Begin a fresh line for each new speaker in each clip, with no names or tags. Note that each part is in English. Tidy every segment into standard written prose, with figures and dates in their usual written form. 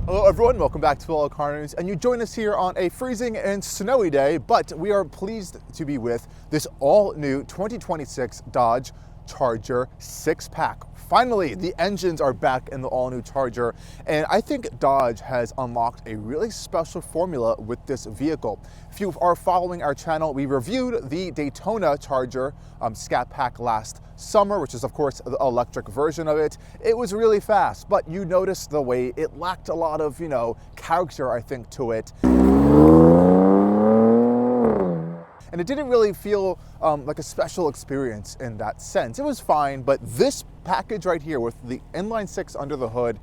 Hello everyone, welcome back to Allcarnews, and you join us here on a freezing and snowy day, but we are pleased to be with this all-new 2026 Dodge Charger 6-pack. Finally, the engines are back in the all-new Charger, and I think Dodge has unlocked a really special formula with this vehicle. If you are following our channel, we reviewed the Daytona Charger ScatPack last summer, which is of course the electric version of it. It was really fast, but you noticed the way it lacked a lot of, character, I think, to it. And it didn't really feel like a special experience in that sense. It was fine, but this package right here with the inline six under the hood,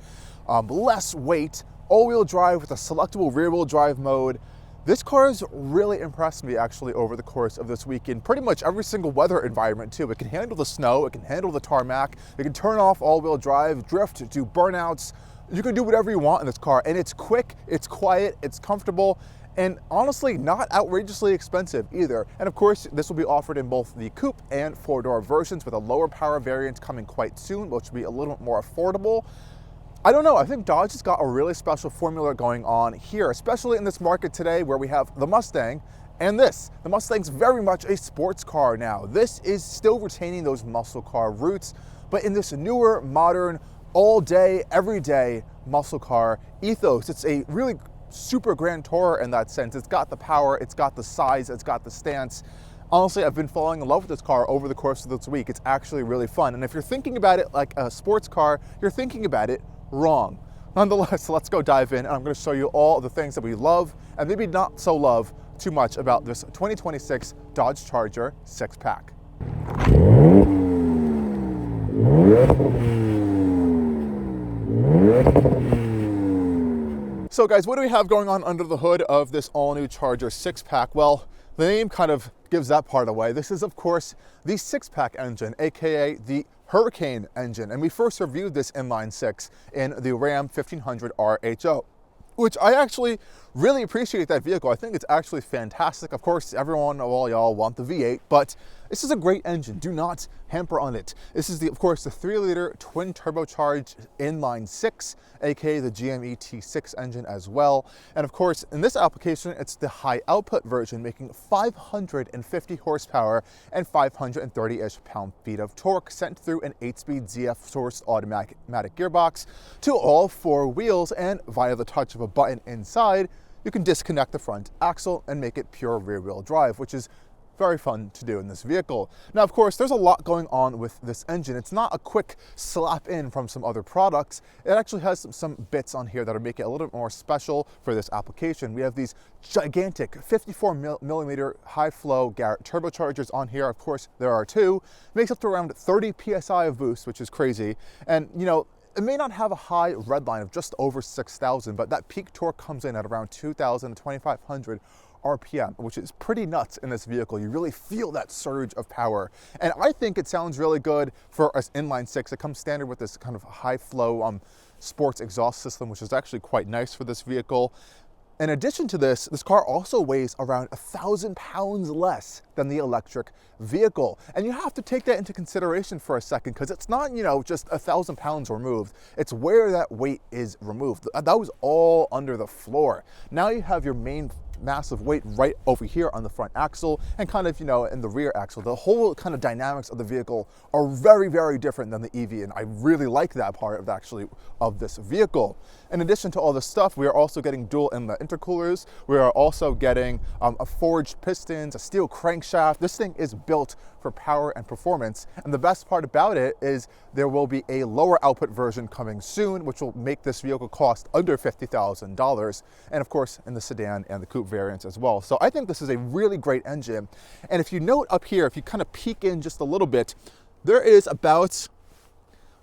less weight, all-wheel drive with a selectable rear-wheel drive mode, this car has really impressed me actually over the course of this week in pretty much every single weather environment too. It can handle the snow, it can handle the tarmac, it can turn off all-wheel drive, drift, do burnouts. You can do whatever you want in this car, and it's quick, it's quiet, it's comfortable, and honestly, not outrageously expensive either. And of course, this will be offered in both the coupe and four-door versions with a lower power variant coming quite soon, which will be a little more affordable. I don't know, I think Dodge has got a really special formula going on here, especially in this market today where we have the Mustang and this. The Mustang's very much a sports car now. This is still retaining those muscle car roots, but in this newer, modern, all-day, everyday muscle car ethos. It's a really super grand tourer in that sense. It's got the power, it's got the size, it's got the stance. Honestly, I've been falling in love with this car over the course of this week. It's actually really fun. And if you're thinking about it like a sports car, you're thinking about it wrong. Nonetheless, let's go dive in, and I'm going to show you all the things that we love and maybe not so love too much about this 2026 Dodge Charger 6-pack. So guys, what do we have going on under the hood of this all-new Charger 6-pack? Well, the name kind of gives that part away. This is, of course, the 6-pack engine, aka the Hurricane engine, and we first reviewed this inline six in the Ram 1500 RHO, which I actually really appreciate that vehicle. I think it's actually fantastic. Of course, everyone, all y'all want the V8, but this is a great engine. Do not hamper on it. This is, of course, the 3-liter twin turbocharged inline six, aka the GME T6 engine as well. And of course, in this application, it's the high output version, making 550 horsepower and 530-ish pound-feet of torque sent through an 8-speed ZF-sourced automatic gearbox to all four wheels, and via the touch of a button inside, you can disconnect the front axle and make it pure rear-wheel drive, which is very fun to do in this vehicle. Now, of course, there's a lot going on with this engine. It's not a quick slap in from some other products. It actually has some bits on here that are making it a little bit more special for this application. We have these gigantic 54 millimeter high flow Garrett turbochargers on here. Of course, there are two. It makes up to around 30 PSI of boost, which is crazy. And it may not have a high Redline of just over 6,000, but that peak torque comes in at around 2,000 to 2,500 RPM, which is pretty nuts in this vehicle. You really feel that surge of power. And I think it sounds really good for an inline six. It comes standard with this kind of high flow sports exhaust system, which is actually quite nice for this vehicle. In addition to this, this car also weighs around 1,000 pounds less than the electric vehicle. And you have to take that into consideration for a second, because it's not, just 1,000 pounds removed. It's where that weight is removed. That was all under the floor. Now you have your main massive weight right over here on the front axle and kind of, in the rear axle. The whole kind of dynamics of the vehicle are very, very different than the EV, and I really like that part of this vehicle. In addition to all this stuff, we are also getting dual inlet intercoolers. We are also getting a forged pistons, a steel crankshaft. This thing is built for power and performance, and the best part about it is there will be a lower output version coming soon, which will make this vehicle cost under $50,000, and of course in the sedan and the coupe variants as well. So I think this is a really great engine. And if you note up here, if you kind of peek in just a little bit, there is about,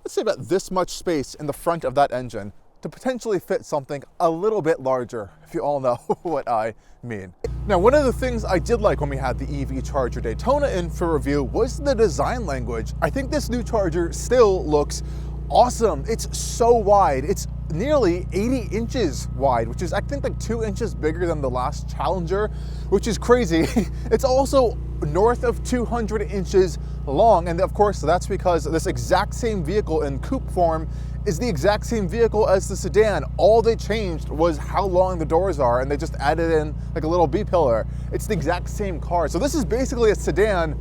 let's say about this much space in the front of that engine to potentially fit something a little bit larger, if you all know what I mean. Now, one of the things I did like when we had the EV Charger Daytona in for review was the design language. I think this new Charger still looks awesome. It's so wide. It's nearly 80 inches wide, which is, I think, like 2 inches bigger than the last Challenger, which is crazy. It's also north of 200 inches long, and of course that's because this exact same vehicle in coupe form is the exact same vehicle as the sedan. All they changed was how long the doors are, and they just added in like a little B-pillar. It's the exact same car. So this is basically a sedan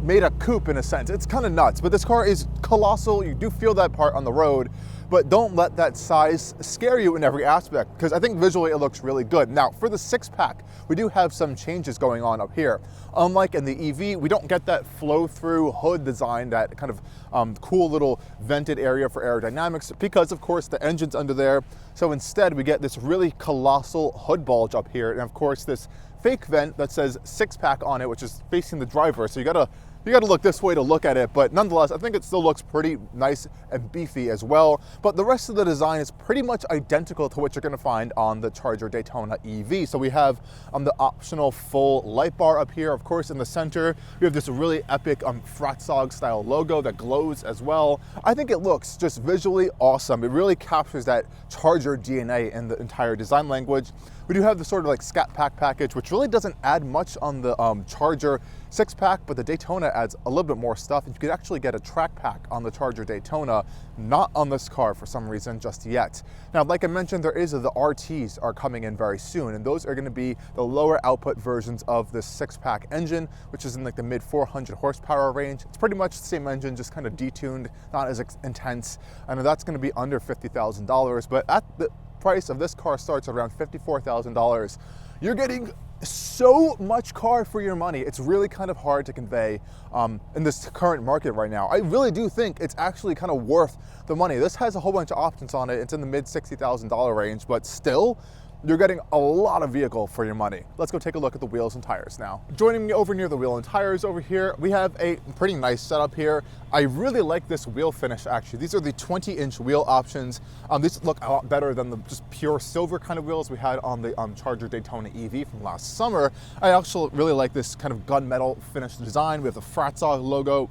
made a coupe in a sense. It's kind of nuts, but this car is colossal. You do feel that part on the road, but don't let that size scare you in every aspect, because I think visually it looks really good. Now, for the six-pack, we do have some changes going on up here. Unlike in the EV, we don't get that flow-through hood design, that kind of cool little vented area for aerodynamics, because of course the engine's under there. So instead, we get this really colossal hood bulge up here, and of course this fake vent that says six-pack on it, which is facing the driver. So you gotta look this way to look at it, but nonetheless, I think it still looks pretty nice and beefy as well. But the rest of the design is pretty much identical to what you're gonna find on the Charger Daytona EV. So we have the optional full light bar up here. Of course, in the center, we have this really epic Fratzog style logo that glows as well. I think it looks just visually awesome. It really captures that Charger DNA in the entire design language. We do have the sort of like ScatPack package, which really doesn't add much on the Charger six-pack, but the Daytona adds a little bit more stuff. And you could actually get a track pack on the Charger Daytona, not on this car for some reason just yet. Now, like I mentioned, the RTs are coming in very soon, and those are going to be the lower output versions of this six-pack engine, which is in like the mid 400 horsepower range. It's pretty much the same engine, just kind of detuned, not as intense. I know that's going to be under $50,000, but at the price of this car starts around $54,000. You're getting so much car for your money. It's really kind of hard to convey in this current market right now. I really do think it's actually kind of worth the money. This has a whole bunch of options on it. It's in the mid $60,000 range, but still, you're getting a lot of vehicle for your money. Let's go take a look at the wheels and tires now. Joining me over near the wheel and tires over here, we have a pretty nice setup here. I really like this wheel finish actually. These are the 20-inch wheel options. These look a lot better than the just pure silver kind of wheels we had on the Charger Daytona EV from last summer. I also really like this kind of gunmetal finish design. We have the Fratzog logo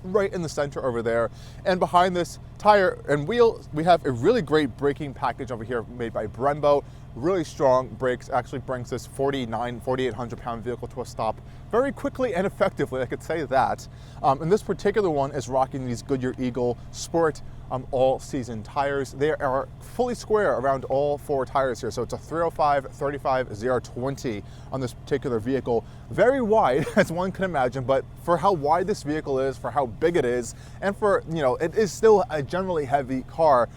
right in the center over there. And behind this tire and wheel, we have a really great braking package over here made by Brembo. Really strong brakes, actually brings this 4,800 pound vehicle to a stop very quickly and effectively, I could say that. And this particular one is rocking these Goodyear Eagle Sport all-season tires. They are fully square around all four tires here. So it's a 305, 35, 020 on this particular vehicle. Very wide, as one can imagine, but for how wide this vehicle is, for how big it is, and for, you know, it is still a generally heavy car,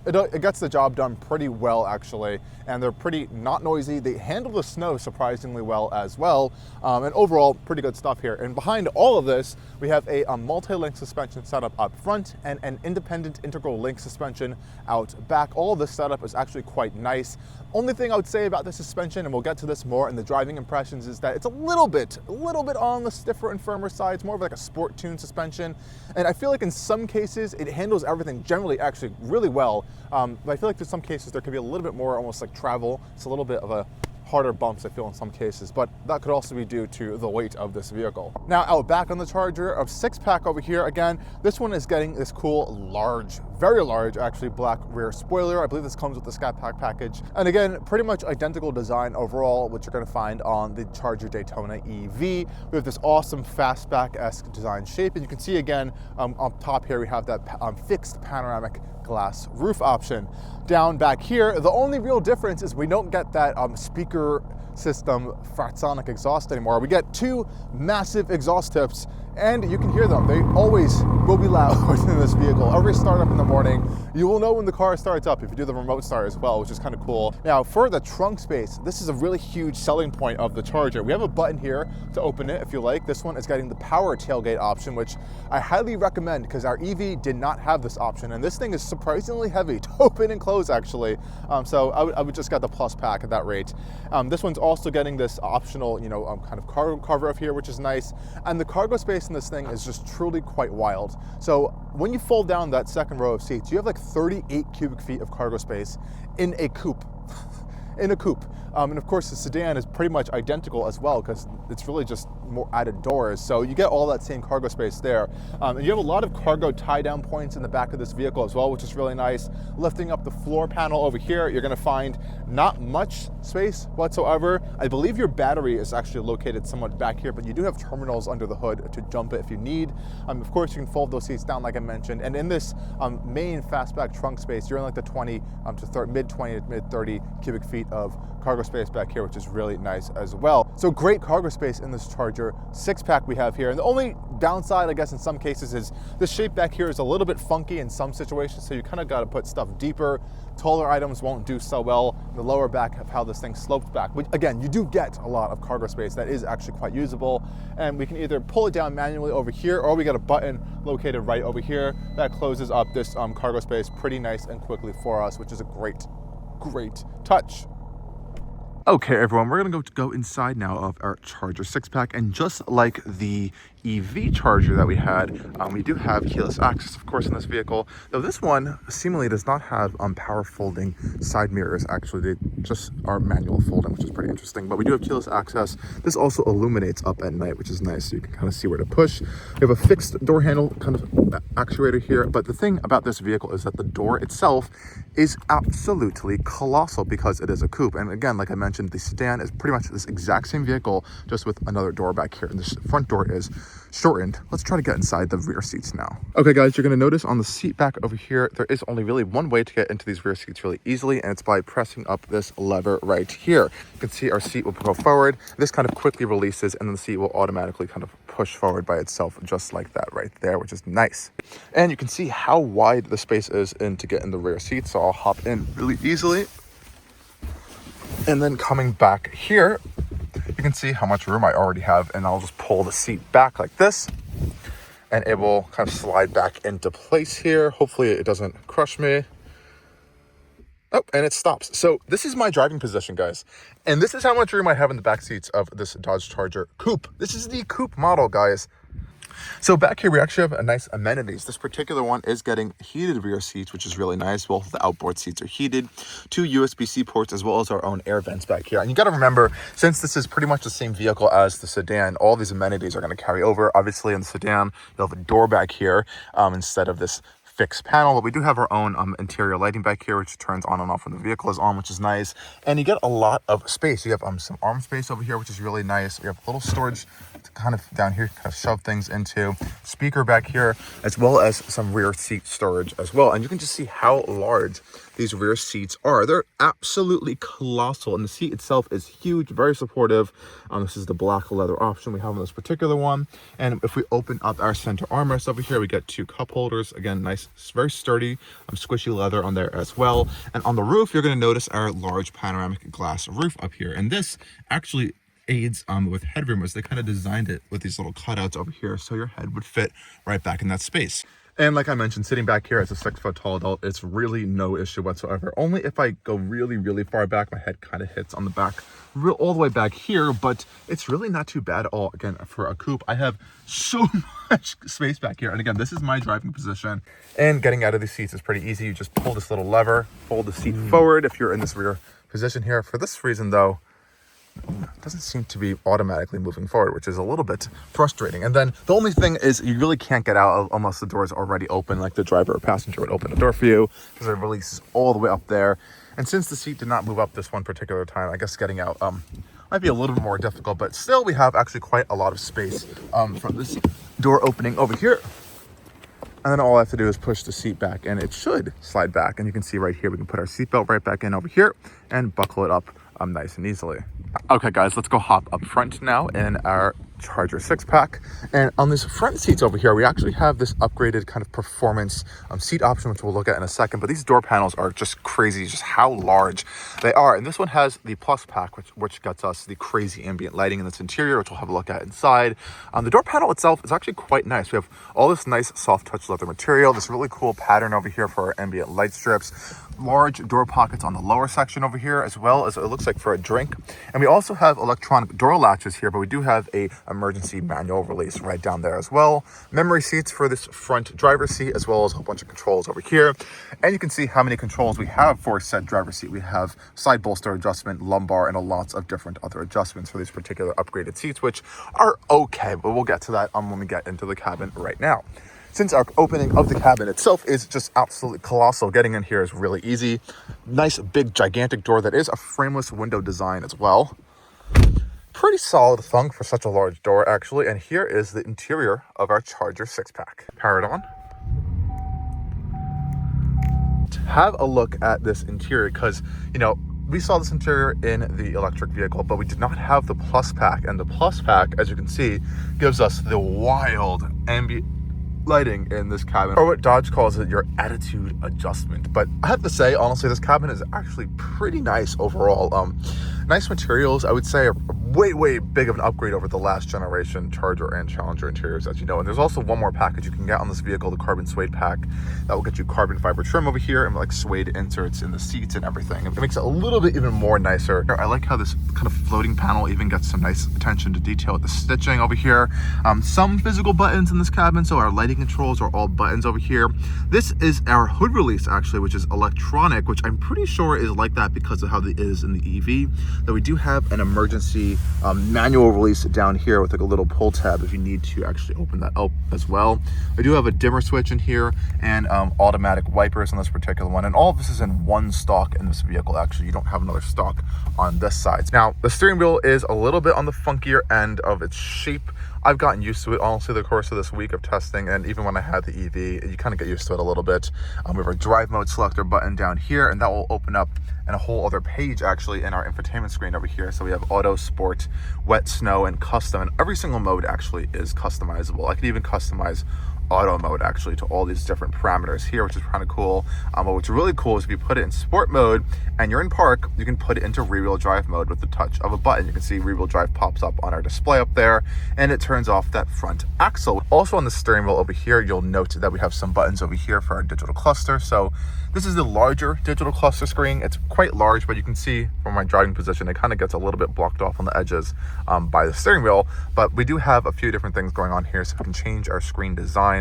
it gets the job done pretty well, actually. And they're pretty not noisy. They handle the snow surprisingly well as well. And overall, pretty good stuff here. And behind all of this, we have a multi-link suspension setup up front and an independent integral link suspension out back. All of this setup is actually quite nice. Only thing I would say about the suspension, and we'll get to this more in the driving impressions, is that it's a little bit on the stiffer and firmer side. It's more of like a sport tune suspension. And I feel like in some cases, it handles everything generally actually really well. But I feel like in some cases, there could be a little bit more almost like travel. It's a little bit of a harder bumps, I feel, in some cases, but that could also be due to the weight of this vehicle. Now, out back on the Charger, of six-pack over here, again, this one is getting this cool, large, very large, actually, black rear spoiler. I believe this comes with the ScatPack package. And again, pretty much identical design overall, which you're gonna find on the Charger Daytona EV. We have this awesome fastback-esque design shape, and you can see again, up top here, we have that fixed panoramic glass roof option. Down back here, the only real difference is we don't get that speaker system Fratzonic exhaust anymore. We get two massive exhaust tips, and you can hear them. They always will be loud in this vehicle. Every startup in the morning, you will know when the car starts up if you do the remote start as well, which is kind of cool. Now, for the trunk space, this is a really huge selling point of the Charger. We have a button here to open it if you like. This one is getting the power tailgate option, which I highly recommend because our EV did not have this option, and this thing is surprisingly heavy to open and close, actually. So I would just get the plus pack at that rate. This one's also getting this optional, kind of cargo cover up here, which is nice. And the cargo space in this thing is just truly quite wild. So when you fold down that second row of seats, you have like 38 cubic feet of cargo space in a coupe. in a coupe. And of course, the sedan is pretty much identical as well, because it's really just more added doors. So you get all that same cargo space there. And you have a lot of cargo tie down points in the back of this vehicle as well, which is really nice. Lifting up the floor panel over here, you're gonna find not much space whatsoever. I believe your battery is actually located somewhat back here, but you do have terminals under the hood to jump it if you need. Of course, you can fold those seats down like I mentioned. And in this main fastback trunk space, you're in like the 20 to mid 20 to mid 30 cubic feet of cargo space back here, which is really nice as well. So great cargo space in this Charger 6-pack we have here. And the only downside, I guess, in some cases is the shape back here is a little bit funky in some situations. So you kind of got to put stuff deeper. Taller items won't do so well in the lower back of how this thing slopes back. But again, you do get a lot of cargo space that is actually quite usable. And we can either pull it down manually over here, or we got a button located right over here that closes up this cargo space pretty nice and quickly for us, which is a great touch. Okay, everyone, we're gonna go inside now of our Charger 6-pack, and just like the EV Charger that we had, we do have keyless access, of course, in this vehicle, though this one seemingly does not have power folding side mirrors. Actually, they just are manual folding, which is pretty interesting, but we do have keyless access. This also illuminates up at night, which is nice, so you can kind of see where to push. We have a fixed door handle kind of actuator here, but the thing about this vehicle is that the door itself is absolutely colossal because it is a coupe. And again, like I mentioned, the sedan is pretty much this exact same vehicle, just with another door back here, and this front door is shortened. Let's try to get inside the rear seats now. Okay guys, you're gonna notice on the seat back over here, there is only really one way to get into these rear seats really easily, and it's by pressing up this lever right here. You can see our seat will go forward. This kind of quickly releases, and then the seat will automatically kind of push forward by itself, just like that right there, which is nice. And you can see how wide the space is in to get in the rear seat, so I'll hop in really easily. And then coming back here, you can see how much room I already have, and I'll just pull the seat back like this, and it will kind of slide back into place here. Hopefully it doesn't crush me. Oh, and it stops. So this is my driving position, guys. And this is how much room I have in the back seats of this Dodge Charger Coupe. This is the Coupe model, guys. So back here, we actually have a nice amenities. This particular one is getting heated rear seats, which is really nice. Both of the outboard seats are heated, 2 USB-C ports, as well as our own air vents back here. And you got to remember, since this is pretty much the same vehicle as the sedan, all these amenities are going to carry over. Obviously, in the sedan, you'll have a door back here instead of this fixed panel, but we do have our own interior lighting back here, which turns on and off when the vehicle is on, which is nice. And you get a lot of space. You have some arm space over here, which is really nice. We have a little storage kind of down here, kind of shove things into. Speaker back here, as well as some rear seat storage as well. And you can just see how large these rear seats are. They're absolutely colossal, and the seat itself is huge, very supportive. This is the black leather option we have on this particular one. And if we open up our center armrest over here, we get 2 cup holders. Again, nice, very sturdy, squishy leather on there as well. And on the roof, you're going to notice our large panoramic glass roof up here. And this actually aids with headroom, as they kind of designed it with these little cutouts over here, so your head would fit right back in that space. And like I mentioned, sitting back here as a 6-foot tall adult, it's really no issue whatsoever. Only if I go really, really far back, my head kind of hits on the back, all the way back here, but it's really not too bad at all. Again, for a coupe, I have so much space back here. And again, this is my driving position. And getting out of these seats is pretty easy. You just pull this little lever, fold the seat forward if you're in this rear position here. For this reason, though, it doesn't seem to be automatically moving forward, which is a little bit frustrating. And then the only thing is you really can't get out unless the door is already open, like the driver or passenger would open the door for you, because it releases all the way up there. And since the seat did not move up this one particular time, I guess getting out might be a little bit more difficult, but still we have actually quite a lot of space from this door opening over here. And then all I have to do is push the seat back, and it should slide back. And you can see right here, we can put our seatbelt right back in over here and buckle it up nice and easily. Okay guys, let's go hop up front now in our Charger 6-pack. And on these front seats over here, we actually have this upgraded kind of performance seat option, which we'll look at in a second. But these door panels are just crazy, just how large they are. And this one has the Plus pack, which gets us the crazy ambient lighting in this interior, which we'll have a look at inside. The door panel itself is actually quite nice. We have all this nice soft touch leather material, this really cool pattern over here for our ambient light strips, large door pockets on the lower section over here, as well as it looks like for a drink. And we also have electronic door latches here, but we do have a emergency manual release right down there as well. Memory seats for this front driver's seat, as well as a whole bunch of controls over here. And you can see how many controls we have for said driver's seat. We have side bolster adjustment, lumbar, and lots of different other adjustments for these particular upgraded seats, which are okay, but we'll get to that when we get into the cabin right now. Since our opening of the cabin itself is just absolutely colossal, getting in here is really easy. Nice, big, gigantic door that is a frameless window design as well. Pretty solid thunk for such a large door, actually. And here is the interior of our Charger 6-pack. Power it on. Have a look at this interior because, you know, we saw this interior in the electric vehicle, but we did not have the Plus Pack. And the Plus Pack, as you can see, gives us the wild ambient lighting in this cabin, or what Dodge calls it, your attitude adjustment. But I have to say, honestly, this cabin is actually pretty nice overall. Nice materials, I would say, are way big of an upgrade over the last generation Charger and Challenger interiors, as you know. And there's also one more package you can get on this vehicle, the carbon suede pack, that will get you carbon fiber trim over here and like suede inserts in the seats and everything. It makes it a little bit even more nicer. I like how this kind of floating panel even gets some nice attention to detail with the stitching over here. Some physical buttons in this cabin, so our lighting controls are all buttons over here. This is our hood release, actually, which is electronic, which I'm pretty sure is like that because of how it is in the EV. Though we do have an emergency manual release down here with like a little pull tab if you need to actually open that up as well. We do have a dimmer switch in here and automatic wipers on this particular one. And all of this is in one stock in this vehicle, actually. You don't have another stock on this side. Now, the steering wheel is a little bit on the funkier end of its shape. I've gotten used to it, honestly, the course of this week of testing, and even when I had the EV, you kind of get used to it a little bit. We have our drive mode selector button down here, and that will open up in a whole other page, actually, in our infotainment screen over here. So we have auto, sport, wet, snow, and custom, and every single mode actually is customizable. I can even customize auto mode actually to all these different parameters here, which is kind of cool. But what's really cool is if you put it in sport mode and you're in park, you can put it into rear-wheel drive mode with the touch of a button. You can see rear-wheel drive pops up on our display up there, and it turns off that front axle. Also on the steering wheel over here, you'll note that we have some buttons over here for our digital cluster. So this is the larger digital cluster screen. It's quite large, but you can see from my driving position, it kind of gets a little bit blocked off on the edges by the steering wheel. But we do have a few different things going on here, so we can change our screen design.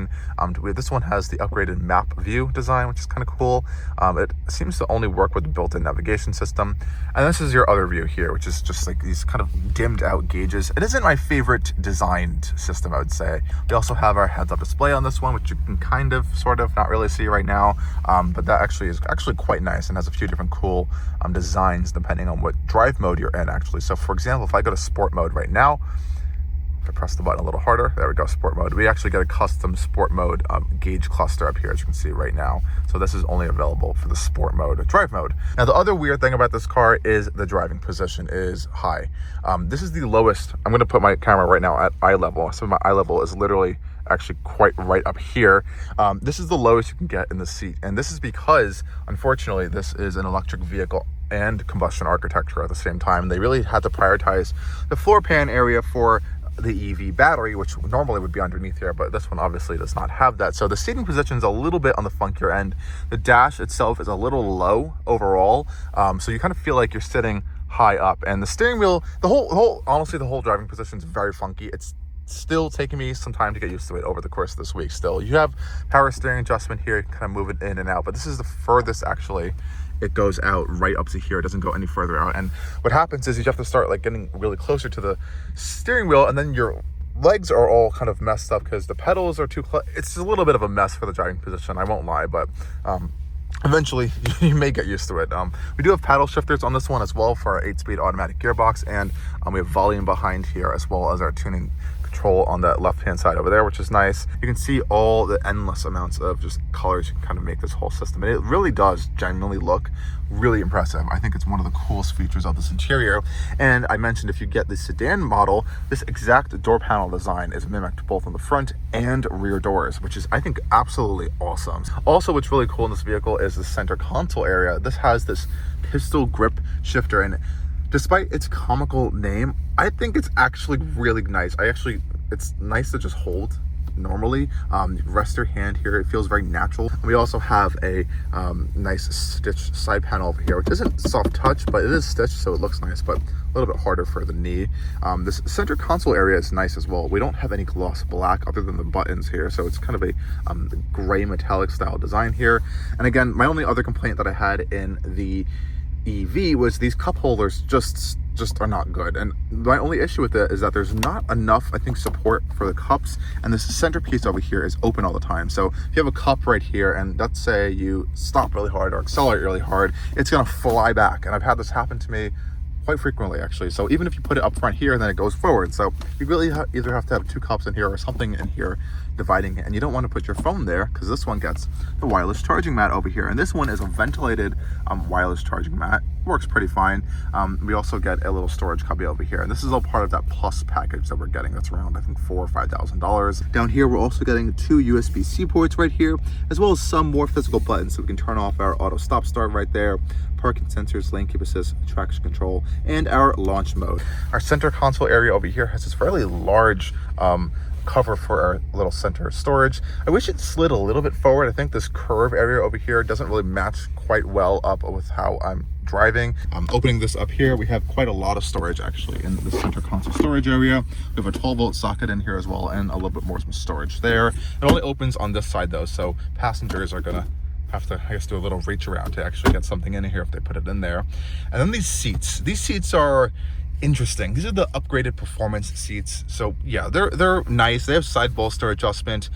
This one has the upgraded map view design, which is kind of cool. It seems to only work with the built-in navigation system. And this is your other view here, which is just like these kind of dimmed out gauges. It isn't my favorite designed system, I would say. We also have our heads-up display on this one, which you can kind of, sort of, not really see right now. But that actually is quite nice and has a few different cool designs depending on what drive mode you're in, actually. So for example, if I go to sport mode right now, I press the button a little harder, there we go, sport mode. We actually get a custom sport mode gauge cluster up here, as you can see right now. So this is only available for the sport mode or drive mode. Now, the other weird thing about this car is the driving position is high. This is the lowest. I'm going to put my camera right now at eye level. So my eye level is literally actually quite right up here. This is the lowest you can get in the seat. And this is because, unfortunately, this is an electric vehicle and combustion architecture at the same time. They really had to prioritize the floor pan area for the EV battery, which normally would be underneath here, but this one obviously does not have that. So the seating position is a little bit on the funkier end. The dash itself is a little low overall, so you kind of feel like you're sitting high up. And the steering wheel, honestly, the whole driving position is very funky. It's still taking me some time to get used to it over the course of this week. Still, you have power steering adjustment here, kind of move it in and out, but this is the furthest actually it goes out, right up to here. It doesn't go any further out. And what happens is you have to start like getting really closer to the steering wheel, and then your legs are all kind of messed up because the pedals are too close. It's a little bit of a mess for the driving position, I won't lie, but eventually you may get used to it. We do have paddle shifters on this one as well for our 8-speed automatic gearbox, and we have volume behind here as well as our tuning control on that left hand side over there, which is nice. You can see all the endless amounts of just colors you can kind of make this whole system, and it really does genuinely look really impressive. I think it's one of the coolest features of this interior. And I mentioned if you get the sedan model, this exact door panel design is mimicked both on the front and rear doors, which is, I think, absolutely awesome. Also, what's really cool in this vehicle is the center console area. This has this pistol grip shifter, and despite its comical name, I think it's actually really nice. It's nice to just hold normally. You can rest your hand here. It feels very natural. And we also have a nice stitched side panel over here, which isn't soft touch, but it is stitched, so it looks nice, but a little bit harder for the knee. This center console area is nice as well. We don't have any gloss black other than the buttons here, so it's kind of a gray metallic style design here. And again, my only other complaint that I had in the EV was these cup holders just are not good. And my only issue with it is that there's not enough, I think, support for the cups, and this centerpiece over here is open all the time. So if you have a cup right here and let's say you stop really hard or accelerate really hard, it's gonna fly back. And I've had this happen to me quite frequently, actually. So even if you put it up front here, then it goes forward. So you really either have to have two cups in here or something in here dividing it, and you don't want to put your phone there because this one gets the wireless charging mat over here, and this one is a ventilated wireless charging mat. Works pretty fine. We also get a little storage cubby over here, and this is all part of that plus package that we're getting. That's around, I think, $4,000 or $5,000. Down here, we're also getting 2 USB-C ports right here, as well as some more physical buttons, so we can turn off our auto stop start right there, parking sensors, lane keep assist, traction control, and our launch mode. Our center console area over here has this fairly large cover for our little center storage. I wish it slid a little bit forward. I think this curve area over here doesn't really match quite well up with how I'm driving. Opening this up here, we have quite a lot of storage actually in the center console storage area. We have a 12-volt socket in here as well, and a little bit more some there. It only opens on this side though, so passengers are gonna have to, I guess, do a little reach around to actually get something in here if they put it in there. And then these seats are interesting. These are the upgraded performance seats. So yeah, they're nice. They have side bolster adjustment.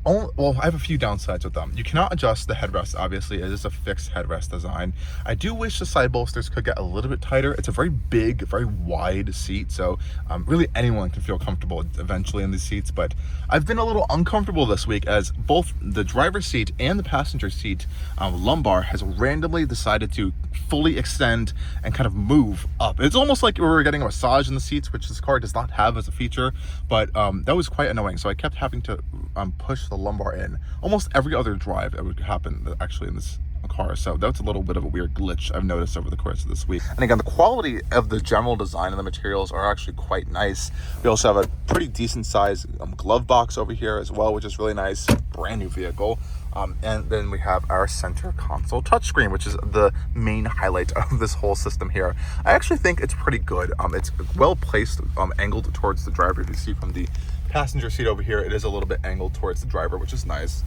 Well, I have a few downsides with them. You cannot adjust the headrest, obviously. It is a fixed headrest design. I do wish the side bolsters could get a little bit tighter. It's a very big, very wide seat, so really anyone can feel comfortable eventually in these seats. But I've been a little uncomfortable this week as both the driver's seat and the passenger seat lumbar has randomly decided to fully extend and kind of move up. It's almost like we were getting a massage in the seats, which this car does not have as a feature, but that was quite annoying. So I kept having to push the lumbar in. Almost every other drive it would happen actually in this car, so that's a little bit of a weird glitch I've noticed over the course of this week. And again, the quality of the general design and the materials are actually quite nice. We also have a pretty decent size glove box over here as well, which is really nice. Brand new vehicle. And then we have our center console touchscreen, which is the main highlight of this whole system here. I actually think it's pretty good. It's well placed, angled towards the driver. If you see from the passenger seat over here, it is a little bit angled towards the driver, which is nice.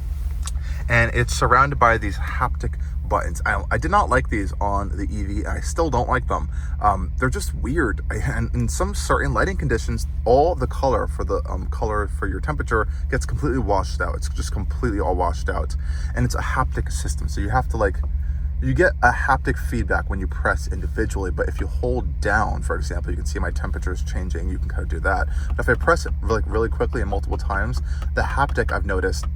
And it's surrounded by these haptic buttons. I did not like these on the EV. I still don't like them. They're just weird. And in some certain lighting conditions, all the color for the color for your temperature gets completely washed out. It's just completely all washed out. And it's a haptic system, so you have to you get a haptic feedback when you press individually, but if you hold down, for example, you can see my temperature is changing. You can kind of do that. But if I press it really quickly and multiple times, the haptic, I've noticed,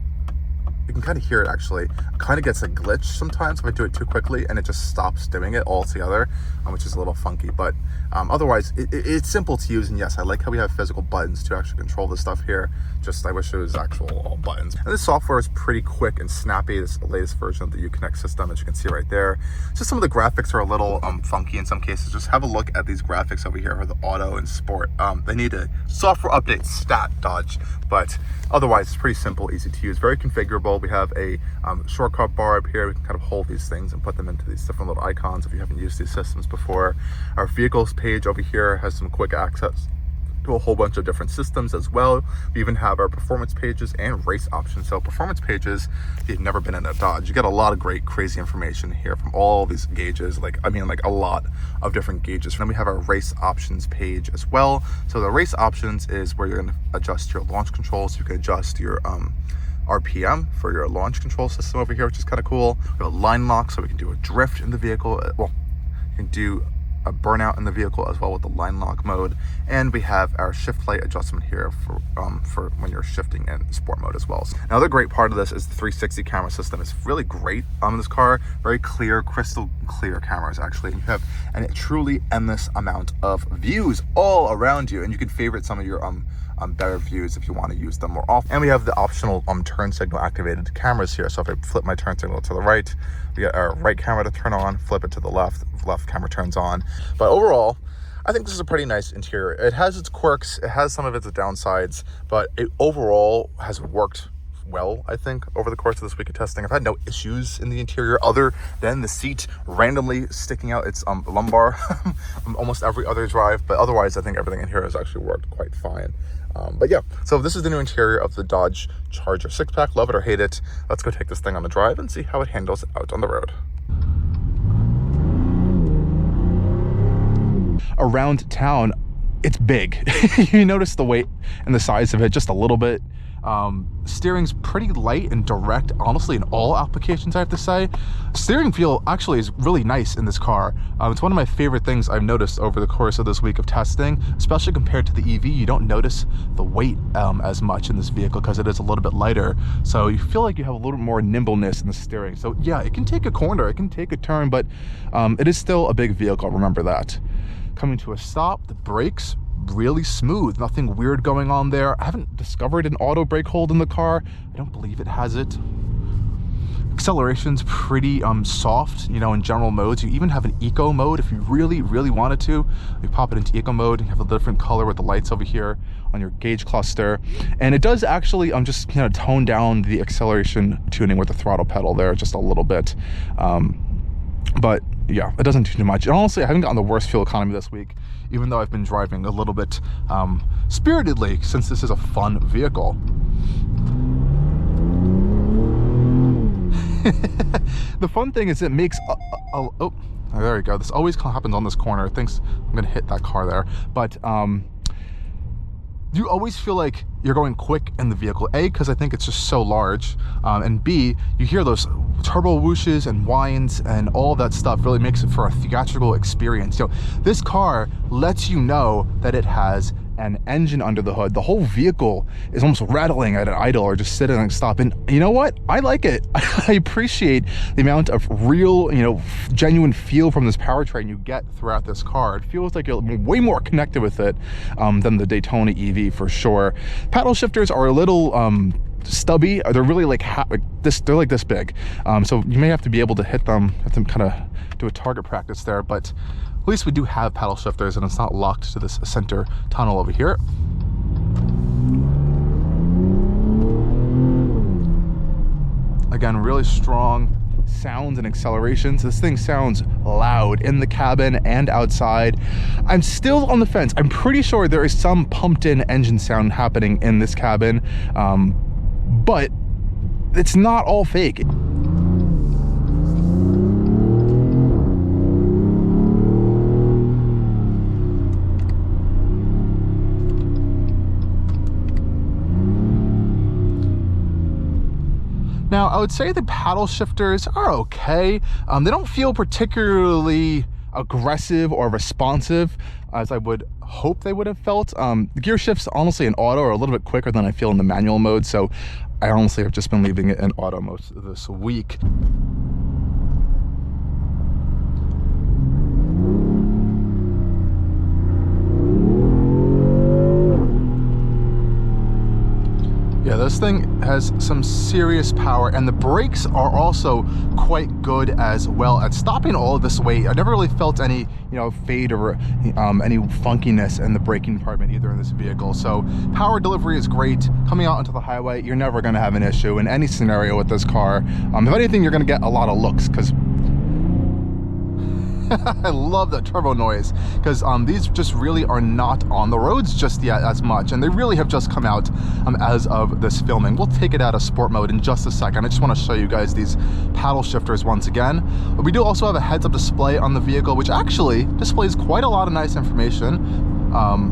you can kind of hear it actually, kind of gets a glitch sometimes if I do it too quickly, and it just stops doing it altogether, which is a little funky. But otherwise, it's simple to use, and yes, I like how we have physical buttons to actually control this stuff here. Just, I wish it was actual all buttons. And this software is pretty quick and snappy. This is the latest version of the Uconnect system, as you can see right there. Just some of the graphics are a little funky in some cases. Just have a look at these graphics over here for the auto and sport. They need a software update stat dodge, but otherwise it's pretty simple, easy to use, very configurable. We have a shortcut bar up here. We can kind of hold these things and put them into these different little icons if you haven't used these systems before. Our vehicles page over here has some quick access to a whole bunch of different systems as well. We even have our performance pages and race options. So performance pages, if you've never been in a Dodge, you get a lot of great, crazy information here from all these gauges. Like a lot of different gauges. And then we have our race options page as well. So the race options is where you're going to adjust your launch controls. You can adjust your RPM for your launch control system over here, which is kind of cool. We have a line lock, so we can do a drift in the vehicle. Well, you can do a burnout in the vehicle as well with the line lock mode. And we have our shift light adjustment here for when you're shifting in sport mode as well. So another great part of this is the 360 camera system. It's really great in this car. Very clear, crystal clear cameras actually. You have a truly endless amount of views all around you, and you can favorite some of your better views if you want to use them more often. And we have the optional turn signal activated cameras here. So if I flip my turn signal to the right, we get our right camera to turn on, flip it to the left camera turns on. But overall, I think this is a pretty nice interior. It has its quirks, it has some of its downsides, but it overall has worked well, I think, over the course of this week of testing. I've had no issues in the interior other than the seat randomly sticking out its lumbar almost every other drive, but otherwise I think everything in here has actually worked quite fine. But yeah, so this is the new interior of the Dodge Charger 6-pack. Love it or hate it. Let's go take this thing on the drive and see how it handles out on the road. Around town, it's big. You notice the weight and the size of it just a little bit. Steering's pretty light and direct, honestly, in all applications, I have to say. Steering feel actually is really nice in this car. It's one of my favorite things I've noticed over the course of this week of testing, especially compared to the EV. You don't notice the weight as much in this vehicle because it is a little bit lighter. So you feel like you have a little bit more nimbleness in the steering. So yeah, it can take a corner, it can take a turn, but it is still a big vehicle, remember that. Coming to a stop, the brakes really smooth, nothing weird going on there. I haven't discovered an auto brake hold in the car. I don't believe it has it. Acceleration's pretty soft, you know, in general modes. You even have an eco mode if you really wanted to. You pop it into eco mode, you have a different color with the lights over here on your gauge cluster, and it does actually just kind of tone down the acceleration tuning with the throttle pedal there just a little bit. But yeah, it doesn't do too much. And honestly, I haven't gotten the worst fuel economy this week, even though I've been driving a little bit spiritedly, since this is a fun vehicle. The fun thing is it makes oh, there we go. This always happens on this corner. Thinks I'm gonna hit that car there, but you always feel like you're going quick in the vehicle. A, because I think it's just so large, and B, you hear those turbo whooshes and whines, and all that stuff really makes it for a theatrical experience. You know, this car lets you know that it has an engine under the hood. The whole vehicle is almost rattling at an idle or just sitting and stop. And you know what? I like it. I appreciate the amount of real, you know, genuine feel from this powertrain you get throughout this car. It feels like you're way more connected with it than the Daytona EV for sure. Paddle shifters are a little stubby. They're really like this. They're like this big. So you may have to be able to hit them. Have to kind of do a target practice there, but at least we do have paddle shifters and it's not locked to this center tunnel over here. Again, really strong sounds and accelerations. This thing sounds loud in the cabin and outside. I'm still on the fence. I'm pretty sure there is some pumped in engine sound happening in this cabin, but it's not all fake. Now, I would say the paddle shifters are okay. They don't feel particularly aggressive or responsive as I would hope they would have felt. The gear shifts, honestly, in auto are a little bit quicker than I feel in the manual mode, so I honestly have just been leaving it in auto most of this week. Yeah, this thing has some serious power, and the brakes are also quite good as well at stopping all of this weight. I never really felt any, you know, fade or any funkiness in the braking department either in this vehicle. So power delivery is great. Coming out onto the highway, you're never going to have an issue in any scenario with this car. If anything, you're going to get a lot of looks because I love that turbo noise, because these just really are not on the roads just yet as much, and they really have just come out as of this filming. We'll take it out of sport mode in just a second. I just want to show you guys these paddle shifters once again. But we do also have a heads-up display on the vehicle, which actually displays quite a lot of nice information.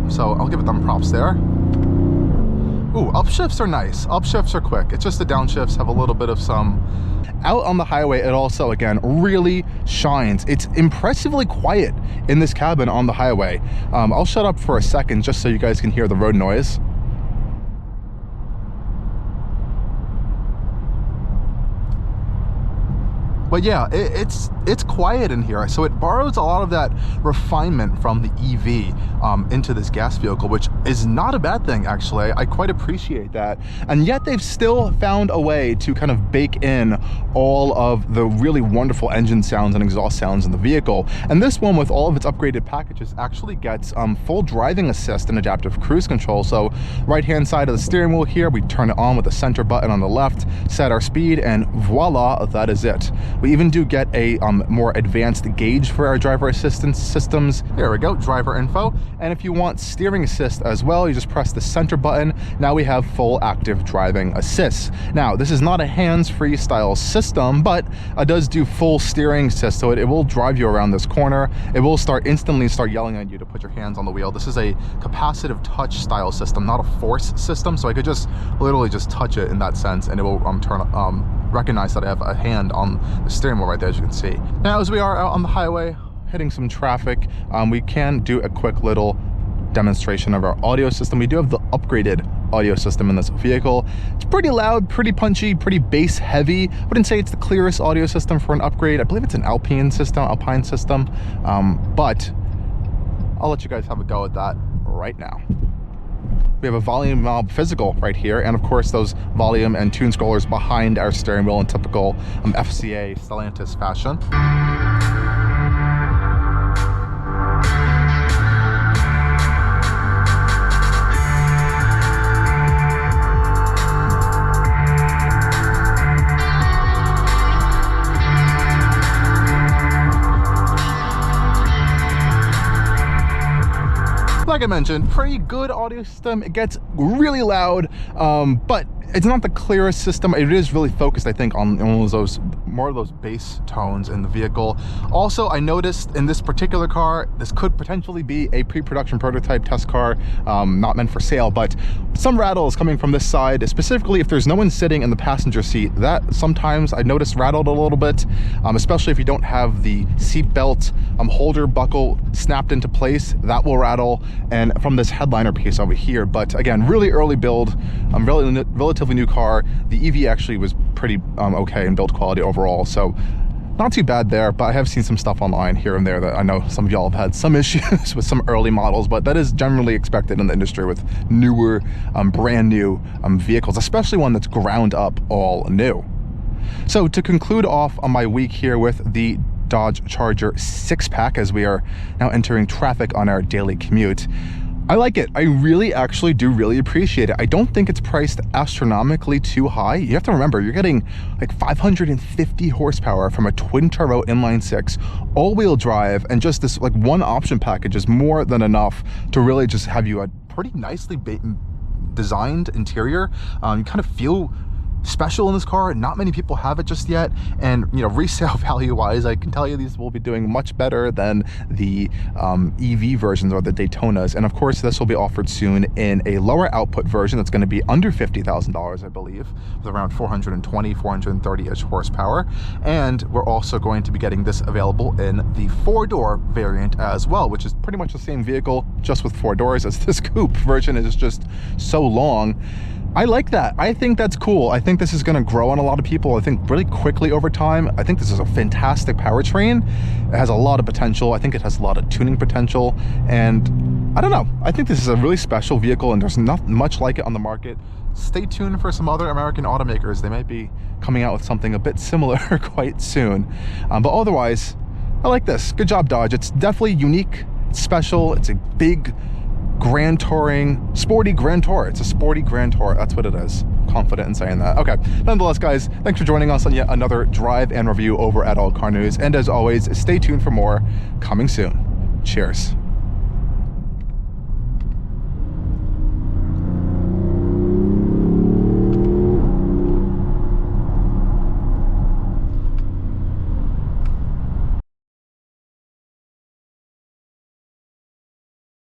So I'll give it them props there. Ooh, upshifts are nice. Upshifts are quick. It's just the downshifts have a little bit of some. Out on the highway, it also, again, really shines. It's impressively quiet in this cabin on the highway. I'll shut up for a second just so you guys can hear the road noise. But But yeah, it's quiet in here, so it borrows a lot of that refinement from the EV into this gas vehicle, which is not a bad thing, actually. I quite appreciate that. And yet they've still found a way to kind of bake in all of the really wonderful engine sounds and exhaust sounds in the vehicle. And this one, with all of its upgraded packages, actually gets full driving assist and adaptive cruise control. So right hand side of the steering wheel here, we turn it on with the center button on the left, set our speed, and voila, that is it. We even do get a more advanced gauge for our driver assistance systems. There we go, driver info. And if you want steering assist as well, you just press the center button. Now we have full active driving assist. Now, this is not a hands-free style system, but it does do full steering assist, so it will drive you around this corner. It will instantly start yelling at you to put your hands on the wheel. This is a capacitive touch style system, not a force system, so I could just literally just touch it in that sense, and it will recognize that I have a hand on the steering wheel right there, as you can see. Now, as we are out on the highway hitting some traffic, we can do a quick little demonstration of our audio system. We do have the upgraded audio system in this vehicle. It's pretty loud, pretty punchy, pretty bass heavy. I wouldn't say it's the clearest audio system for an upgrade. I believe it's an Alpine system, but I'll let you guys have a go at that right now. We have a volume knob physical right here, and of course those volume and tune scrollers behind our steering wheel in typical FCA Stellantis fashion. Like I mentioned, pretty good audio system. It gets really loud, but it's not the clearest system. It is really focused, I think, on more of those bass tones in the vehicle. Also, I noticed in this particular car, this could potentially be a pre-production prototype test car, not meant for sale, but some rattles coming from this side, specifically if there's no one sitting in the passenger seat. That sometimes I noticed rattled a little bit, especially if you don't have the seat belt holder buckle snapped into place. That will rattle, and from this headliner piece over here. But again, really early build, relatively new car. The EV actually was pretty okay in build quality overall, so not too bad there. But I have seen some stuff online here and there that I know some of y'all have had some issues with some early models, but that is generally expected in the industry with newer, brand new vehicles, especially one that's ground up all new. So to conclude off on my week here with the Dodge Charger 6-pack, as we are now entering traffic on our daily commute, I like it. I actually do really appreciate it. I don't think it's priced astronomically too high. You have to remember, you're getting like 550 horsepower from a twin turbo inline six, all-wheel drive, and just this like one option package is more than enough to really just have you a pretty nicely designed interior. You kind of feel special in this car. Not many people have it just yet, and you know, resale value wise, I can tell you these will be doing much better than the EV versions or the Daytonas. And of course, this will be offered soon in a lower output version that's going to be under $50,000, I believe, with around 420, 430-ish horsepower. And we're also going to be getting this available in the 4-door variant as well, which is pretty much the same vehicle, just with 4 doors, as this coupe version is just so long. I like that. I think that's cool. I think this is going to grow on a lot of people, I think, really quickly over time. I think this is a fantastic powertrain. It has a lot of potential. I think it has a lot of tuning potential. And I don't know. I think this is a really special vehicle, and there's not much like it on the market. Stay tuned for some other American automakers. They might be coming out with something a bit similar quite soon. But otherwise, I like this. Good job, Dodge. It's definitely unique. It's special. It's a big Grand Touring, sporty Grand Tour. It's a sporty Grand Tour. That's what it is. Confident in saying that. Okay. Nonetheless, guys, thanks for joining us on yet another drive and review over at Allcarnews. And as always, stay tuned for more coming soon. Cheers.